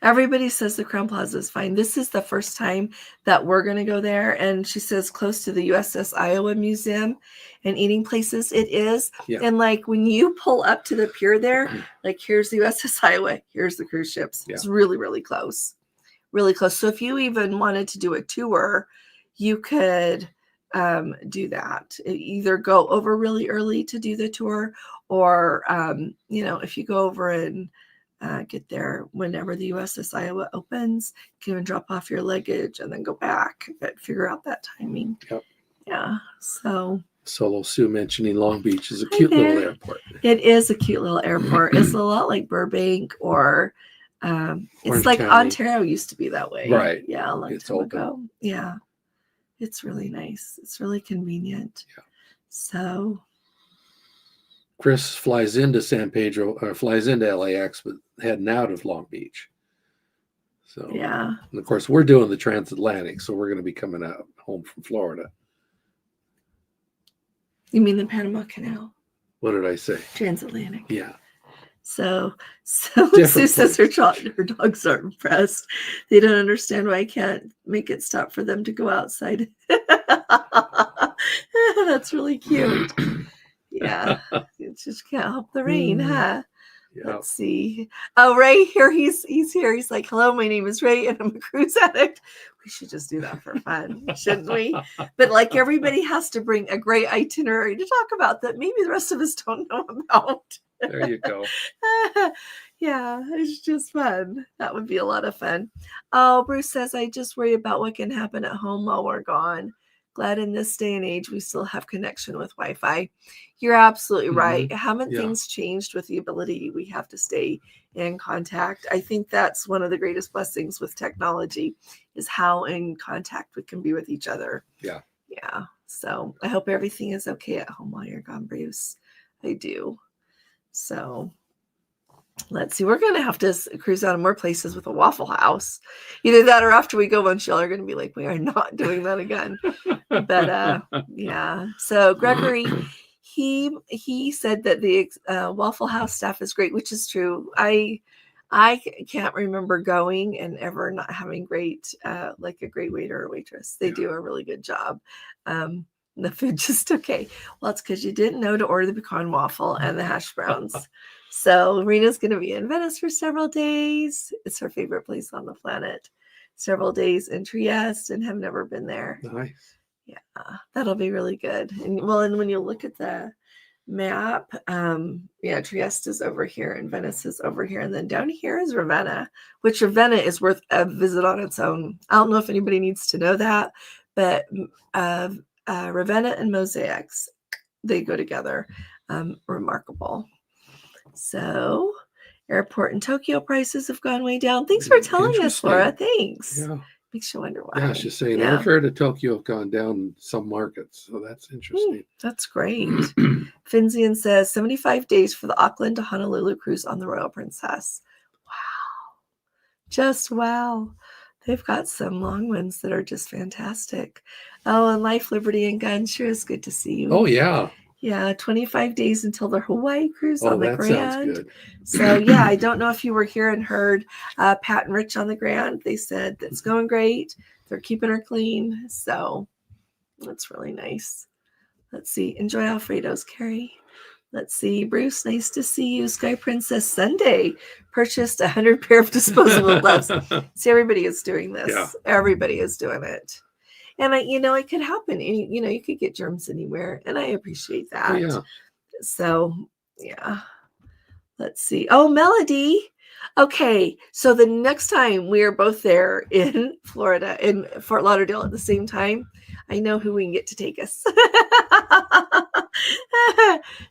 Everybody says the Crown Plaza is fine. This is the first time that we're going to go there. And she says close to the USS Iowa Museum and eating places. It is. Yeah. And like when you pull up to the pier there, like here's the USS Iowa, here's the cruise ships. Yeah. It's really, really close. Really close. So if you even wanted to do a tour, you could do that. Either go over really early to do the tour, or if you go over and get there whenever the USS Iowa opens, you can even drop off your luggage and then go back, but figure out that timing. Yep. Yeah. So Solo Sue mentioning Long Beach is a cute little airport. It is a cute little airport. It's a lot like Burbank or it's like County. Ontario used to be that way. Right. Yeah, a long time ago. Yeah. It's really nice. It's really convenient. Yeah. So Chris flies into San Pedro, or flies into LAX, but heading out of Long Beach. So yeah. And of course, we're doing the transatlantic, so we're going to be coming out home from Florida. You mean the Panama Canal? What did I say? Transatlantic. Yeah. So Sue says her dogs are impressed. They don't understand why I can't make it stop for them to go outside. That's really cute. Yeah. You just can't help the rain, huh? Yep. Let's see. Oh, Ray here. He's here. He's like, hello, my name is Ray and I'm a cruise addict. We should just do that for fun, shouldn't we? But like everybody has to bring a great itinerary to talk about that maybe the rest of us don't know about. There you go. Yeah, it's just fun. That would be a lot of fun. Oh, Bruce says, I just worry about what can happen at home while we're gone. Glad in this day and age we still have connection with Wi-Fi. You're absolutely right. Haven't things changed with the ability we have to stay in contact? I think that's one of the greatest blessings with technology is how in contact we can be with each other. Yeah. Yeah. So I hope everything is okay at home while you're gone, Bruce. I do. So let's see. We're going to have to cruise out of more places with a Waffle House. Either that or after we go, once y'all are going to be like, we are not doing that again. But yeah. So Gregory, he said that the Waffle House staff is great, which is true. I can't remember going and ever not having great, like a great waiter or waitress. They do a really good job. The food just okay. Well, it's because you didn't know to order the pecan waffle and the hash browns. So Rena's going to be in Venice for several days. It's her favorite place on the planet. Several days in Trieste and have never been there. Nice. Yeah, that'll be really good. And well, and when you look at the map, Trieste is over here and Venice is over here. And then down here is Ravenna, which Ravenna is worth a visit on its own. I don't know if anybody needs to know that, but Ravenna and Mosaics, they go together. Remarkable. So airport in Tokyo prices have gone way down. Thanks for telling us, Laura. Thanks. Yeah. Makes you wonder why. Yeah, she's saying airfare to Tokyo have gone down in some markets. So that's interesting. That's great. Finzian says 75 days for the Auckland to Honolulu cruise on the Royal Princess. Wow. Just wow. They've got some long ones that are just fantastic. Oh, and Life, Liberty, and Gun sure is good to see you. Oh, yeah. Yeah, 25 days until the Hawaii cruise on the Grand. Sounds good. So, yeah, I don't know if you were here and heard Pat and Rich on the Grand. They said that's going great. They're keeping her clean. So, that's really nice. Let's see. Enjoy Alfredo's, Carrie. Let's see. Bruce, nice to see you. Sky Princess Sunday purchased 100 pair of disposable gloves. See, everybody is doing this. Yeah. Everybody is doing it. And it could happen. You could get germs anywhere. And I appreciate that. Oh, yeah. So, yeah. Let's see. Oh, Melody. Okay. So the next time we are both there in Florida, in Fort Lauderdale at the same time, I know who we can get to take us.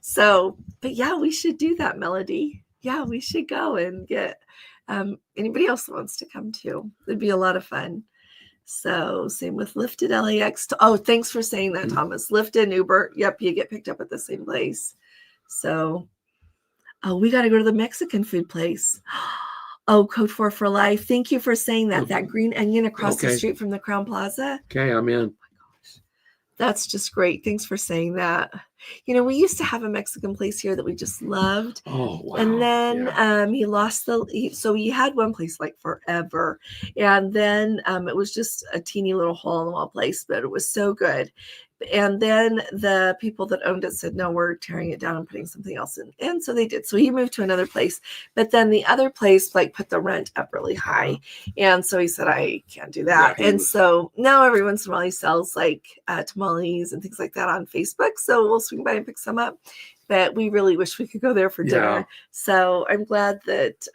So, but yeah, we should do that, Melody. Yeah, we should go and get anybody else that wants to come too. It'd be a lot of fun. So same with Lyft at LAX. Oh, thanks for saying that, Thomas. Lyft and Uber. Yep, you get picked up at the same place. So, oh, we got to go to the Mexican food place. Oh, Code 4 for life. Thank you for saying that. That green onion across the street from the Crown Plaza. Okay, I'm in. That's just great. Thanks for saying that. We used to have a Mexican place here that we just loved. Oh, wow. And then he lost so he had one place like forever. And then it was just a teeny little hole in the wall place, but it was so good. And then the people that owned it said, no, we're tearing it down and putting something else in. And so they did. So he moved to another place. But then the other place put the rent up really high. And so he said, I can't do that. Yeah, so now every once in a while he sells tamales and things like that on Facebook. So we'll swing by and pick some up. But we really wish we could go there for dinner. So I'm glad that,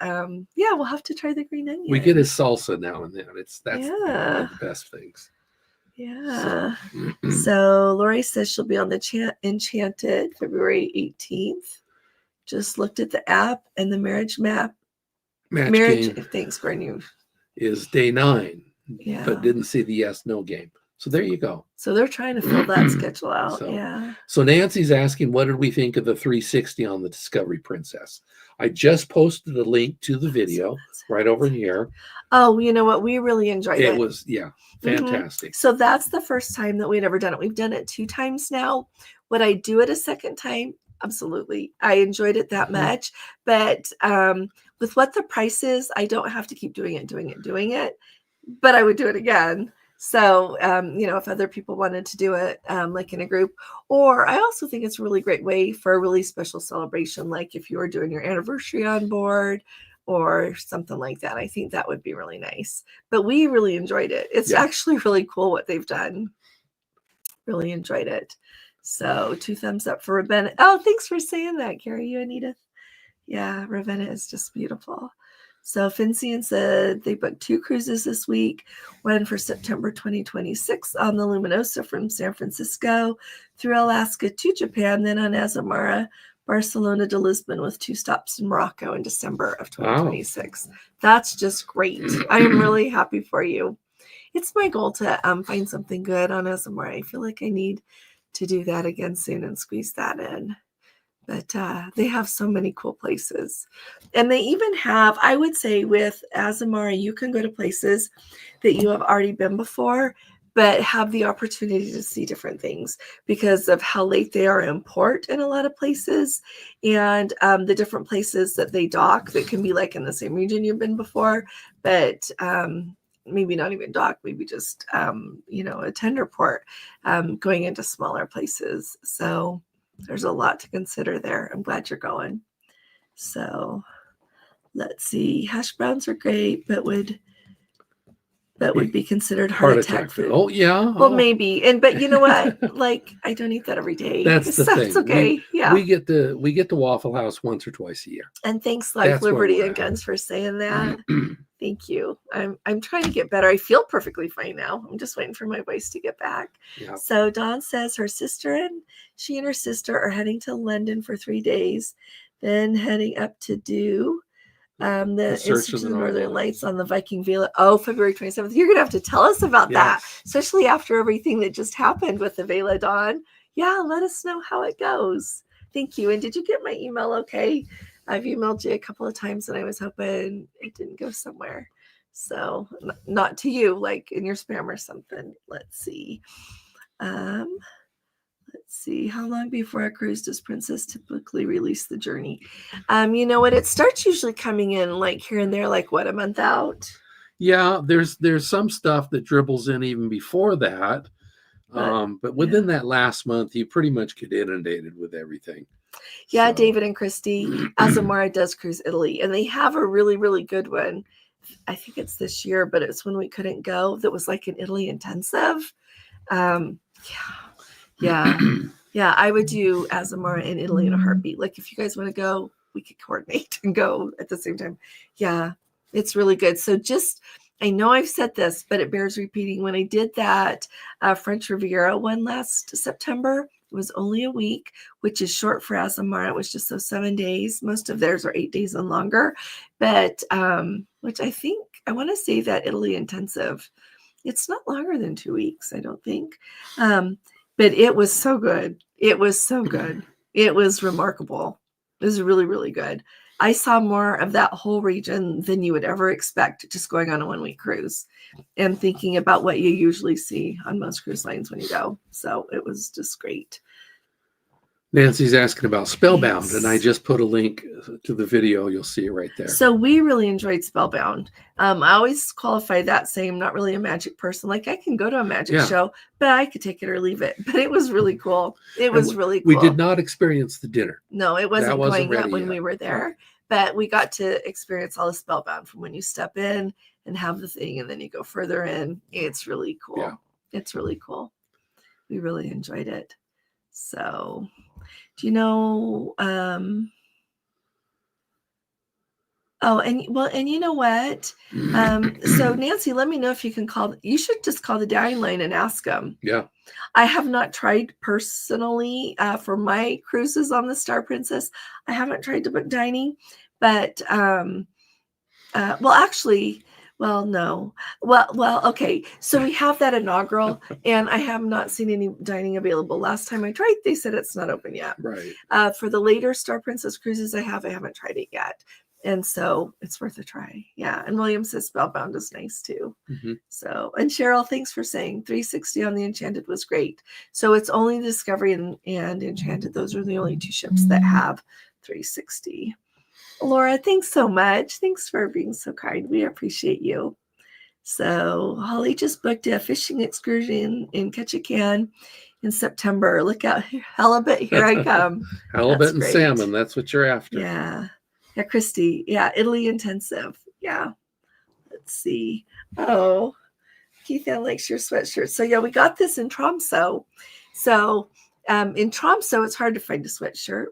we'll have to try the green onion. We get his salsa now and then. That's one of the best things. Yeah. So Lori says she'll be on the Enchanted February 18th. Just looked at the app and the marriage map. Thanks, Bernie. Is day 9. Yeah. But didn't see the yes/no game. So there you go. So they're trying to fill that schedule out. So Nancy's asking, what did we think of the 360 on the Discovery Princess? I just posted a link to the video right over here. Oh, you know what? We really enjoyed it. It was, fantastic. So that's the first time that we'd ever done it. We've done it 2 times now. Would I do it a second time? Absolutely. I enjoyed it that much. But with what the price is, I don't have to keep doing it. But I would do it again. So, if other people wanted to do it like in a group, or I also think it's a really great way for a really special celebration, like if you were doing your anniversary on board or something like that. I think that would be really nice. But we really enjoyed it. It's actually really cool what they've done. Really enjoyed it. So 2 thumbs up for Ravenna. Oh, thanks for saying that, Gary, you and Edith. Yeah, Ravenna is just beautiful. So Fincian said they booked 2 cruises this week, one for September 2026 on the Luminosa from San Francisco through Alaska to Japan, then on Azamara, Barcelona to Lisbon with 2 stops in Morocco in December of 2026. Wow. That's just great. I am really happy for you. It's my goal to find something good on Azamara. I feel like I need to do that again soon and squeeze that in. But they have so many cool places. And they even have, I would say with Azamara, you can go to places that you have already been before, but have the opportunity to see different things because of how late they are in port in a lot of places and the different places that they dock that can be like in the same region you've been before, but maybe not even dock, maybe just, a tender port going into smaller places. So there's a lot to consider there. I'm glad you're going. So let's see. Hash browns are great, but would be considered heart attack food. Oh, yeah. Well, maybe. But you know what? I don't eat that every day. That's the thing. That's okay. We get the Waffle House once or twice a year. And thanks, Life, Liberty, and Guns for saying that. Thank you. I'm trying to get better. I feel perfectly fine now. I'm just waiting for my voice to get back. Yep. So Dawn says she and her sister are heading to London for 3 days, then heading up to do the Institute of the Northern Lights on the Viking Vela. Oh, February 27th. You're going to have to tell us about that, especially after everything that just happened with the Vela, Dawn. Yeah, let us know how it goes. Thank you. And did you get my email okay? I've emailed you a couple of times and I was hoping it didn't go somewhere. So not to you, like in your spam or something. Let's see. Let's see. How long before a cruise does Princess typically release the journey? You know what? It starts usually coming in like here and there, like what, a month out? Yeah, there's some stuff that dribbles in even before that. But within that last month, you pretty much get inundated with everything. Yeah, So, David and Christy, Azamara does cruise Italy, and they have a really, really good one. I think it's this year, but it's when we couldn't go. That was like an Italy intensive. Yeah. I would do Azamara in Italy in a heartbeat. Like if you guys want to go, we could coordinate and go at the same time. Yeah, it's really good. So I know I've said this, but it bears repeating. When I did that French Riviera one last September, it was only a week, which is short for Azamara. It was just 7 days. Most of theirs are 8 days and longer, but which I want to say that Italy intensive, it's not longer than 2 weeks, I don't think. But it was so good. It was so good. It was remarkable. It was really, really good. I saw more of that whole region than you would ever expect just going on a 1-week cruise and thinking about what you usually see on most cruise lines when you go. So it was just great. Nancy's asking about Spellbound, Yes. and I just put a link to the video. You'll see it right there. So we really enjoyed Spellbound. I always qualify that saying I'm not really a magic person. Like I can go to a magic show, but I could take it or leave it. But it was really cool. It was really cool. We did not experience the dinner. No, it wasn't going yet when yet. we were there. But we got to experience all the Spellbound from when you step in and have the thing, and then you go further in. It's really cool. Yeah. It's really cool. We really enjoyed it. So, do you know? And you know what? So Nancy, let me know if you can call. You should just call the dining line and ask them. Yeah. I have not tried personally for my cruises on the Star Princess. I haven't tried to book dining, but no. Well, okay. So we have that inaugural, and I have not seen any dining available. Last time I tried, they said it's not open yet. Right. For the later Star Princess cruises I haven't tried it yet. And so it's worth a try. Yeah. And William says Spellbound is nice too. Mm-hmm. So, and Cheryl, thanks for saying 360 on the Enchanted was great. So it's only Discovery and Enchanted. Those are the only 2 ships that have 360. Laura, thanks so much. Thanks for being so kind. We appreciate you. So Holly just booked a fishing excursion in Ketchikan in September. Look out, halibut, here I come. Halibut and salmon, that's what you're after. Yeah. Yeah, Christy. Yeah, Italy intensive. Yeah. Let's see. Oh, Keith Ann likes your sweatshirt. So yeah, we got this in Tromsø. So in Tromsø, it's hard to find a sweatshirt,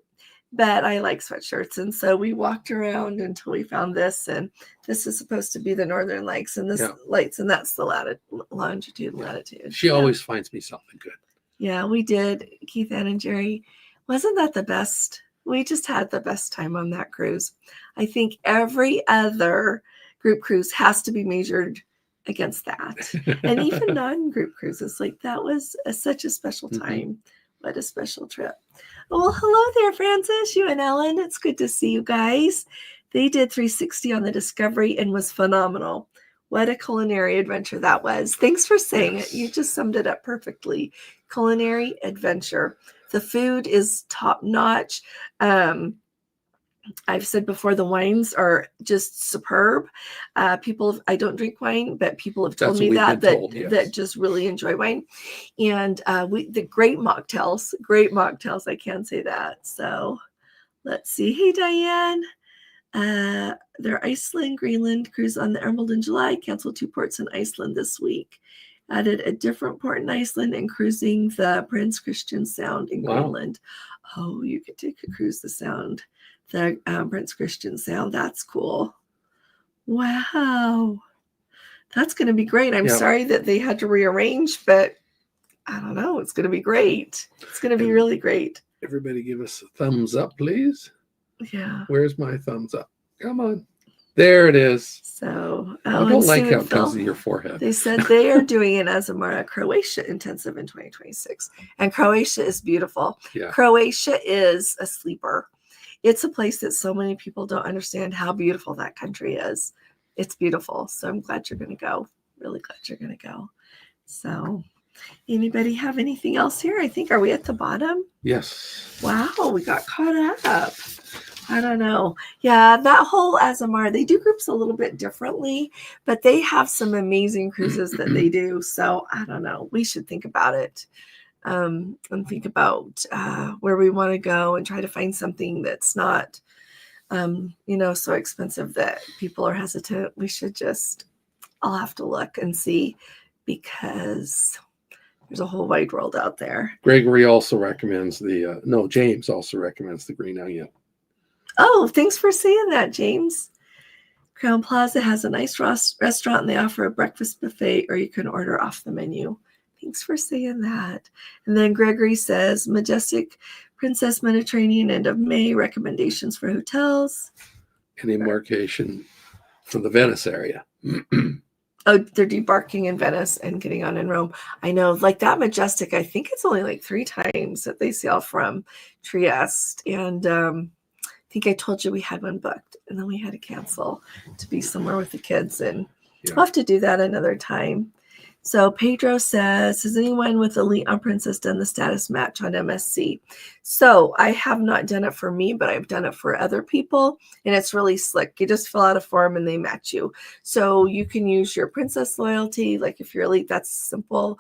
but I like sweatshirts. And so we walked around until we found this, and this is supposed to be the Northern Lights, and this lights, and that's the longitude and latitude. She always finds me something good. Yeah, we did. Keith Ann and Jerry. Wasn't that the best? We just had the best time on that cruise. I think every other group cruise has to be measured against that. And even non-group cruises, like that was such a special time. What a special trip. Oh, well, hello there, Francis, you and Ellen. It's good to see you guys. They did 360 on the Discovery and was phenomenal. What a culinary adventure that was. Thanks for saying it. You just summed it up perfectly. Culinary adventure. The food is top notch. I've said before, the wines are just superb. I don't drink wine, but people have told me that just really enjoy wine. And the great mocktails, I can say that. So let's see. Hey, Diane. Their Iceland, Greenland cruise on the Emerald in July, canceled 2 ports in Iceland this week. Added a different port in Iceland and cruising the Prince Christian Sound in Greenland. Oh, you could take a cruise the Prince Christian Sound. That's cool. Wow. That's going to be great. I'm sorry that they had to rearrange, but I don't know. It's going to be great. It's going to be really great. Everybody give us a thumbs up, please. Yeah. Where's my thumbs up? Come on. There it is. So, I don't like how it comes to your forehead. They said they are doing an Azamara Croatia intensive in 2026. And Croatia is beautiful. Yeah. Croatia is a sleeper. It's a place that so many people don't understand how beautiful that country is. It's beautiful. So I'm glad you're going to go. Really glad you're going to go. So anybody have anything else here? I think, are we at the bottom? Yes. Wow, we got caught up. I don't know. Yeah, that whole Azamara, they do groups a little bit differently, but they have some amazing cruises that they do. So I don't know. We should think about it. and think about where we want to go and try to find something that's not, so expensive that people are hesitant. I'll have to look and see, because there's a whole wide world out there. Gregory also recommends James also recommends the Green Onion. Oh, thanks for saying that, James. Crown Plaza has a nice restaurant, and they offer a breakfast buffet, or you can order off the menu. Thanks for saying that. And then Gregory says, Majestic, Princess Mediterranean, end of May, recommendations for hotels. An embarkation from the Venice area. Oh, they're debarking in Venice and getting on in Rome. I know, like that Majestic, I think it's only like 3 times that they sail from Trieste. And I think I told you we had one booked, and then we had to cancel to be somewhere with the kids. And we'll have to do that another time. So Pedro says, has anyone with Elite on Princess done the status match on MSC? So I have not done it for me, but I've done it for other people, and it's really slick. You just fill out a form and they match you. So you can use your Princess loyalty. Like if you're Elite, that's simple.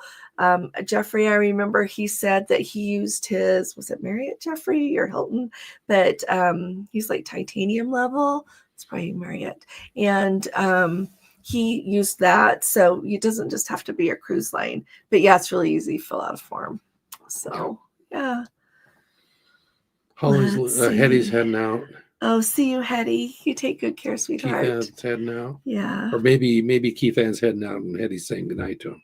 Jeffrey, I remember he said that he used his, was it Marriott Jeffrey or Hilton? But he's like titanium level. It's probably Marriott. And he used that, so it doesn't just have to be a cruise line. But yeah, it's really easy. Fill out a form. So yeah. Holly's Hetty's heading out. Oh, see you, Hetty. You take good care, sweetheart. Keith Ann's heading out. Yeah. Or maybe Keith Ann's heading out and Hetty's saying goodnight to him.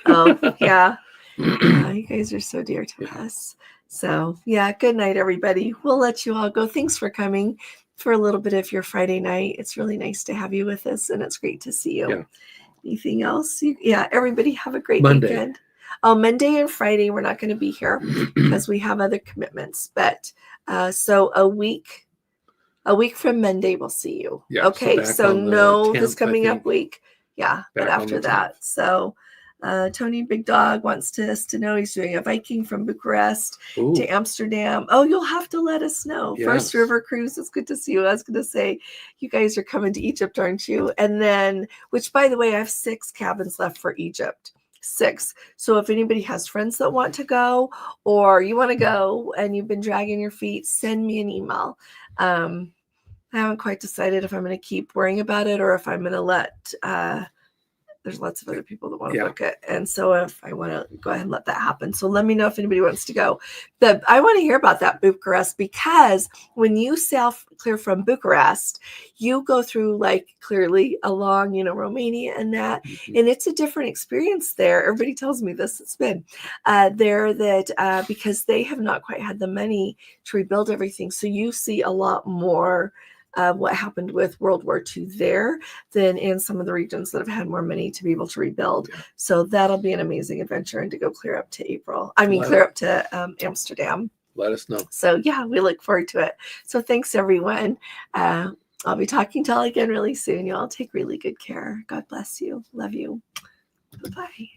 Oh, yeah. You guys are so dear to us. So yeah, good night, everybody. We'll let you all go. Thanks for coming for a little bit of your Friday night. It's really nice to have you with us, and it's great to see you. Yeah. Anything else? Everybody have a great Monday. weekend. Oh, Monday and Friday we're not going to be here because we have other commitments. But so a week from Monday we'll see you. Yeah, okay. So no, 10th, this coming up week. Yeah, but after that. So Tony Big Dog wants us to know he's doing a Viking from Bucharest to Amsterdam. Oh, you'll have to let us know. Yes. First river cruise. It's good to see you. I was going to say, you guys are coming to Egypt, aren't you? And then, which by the way, I have 6 cabins left for Egypt. 6. So if anybody has friends that want to go, or you want to go and you've been dragging your feet, send me an email. I haven't quite decided if I'm going to keep worrying about it or if I'm going to let there's lots of other people that want to book it. And so if I want to go ahead and let that happen. So let me know if anybody wants to go. I want to hear about that Bucharest, because when you sail clear from Bucharest, you go through like clearly along, Romania and that, and it's a different experience there. Everybody tells me this, it's been there that because they have not quite had the money to rebuild everything. So you see a lot more what happened with World War II there than in some of the regions that have had more money to be able to rebuild. Yeah. So that'll be an amazing adventure, and to go clear up to Amsterdam. Let us know. So yeah, we look forward to it. So thanks everyone. I'll be talking to y'all again really soon. You all take really good care. God bless you. Love you. Bye-bye.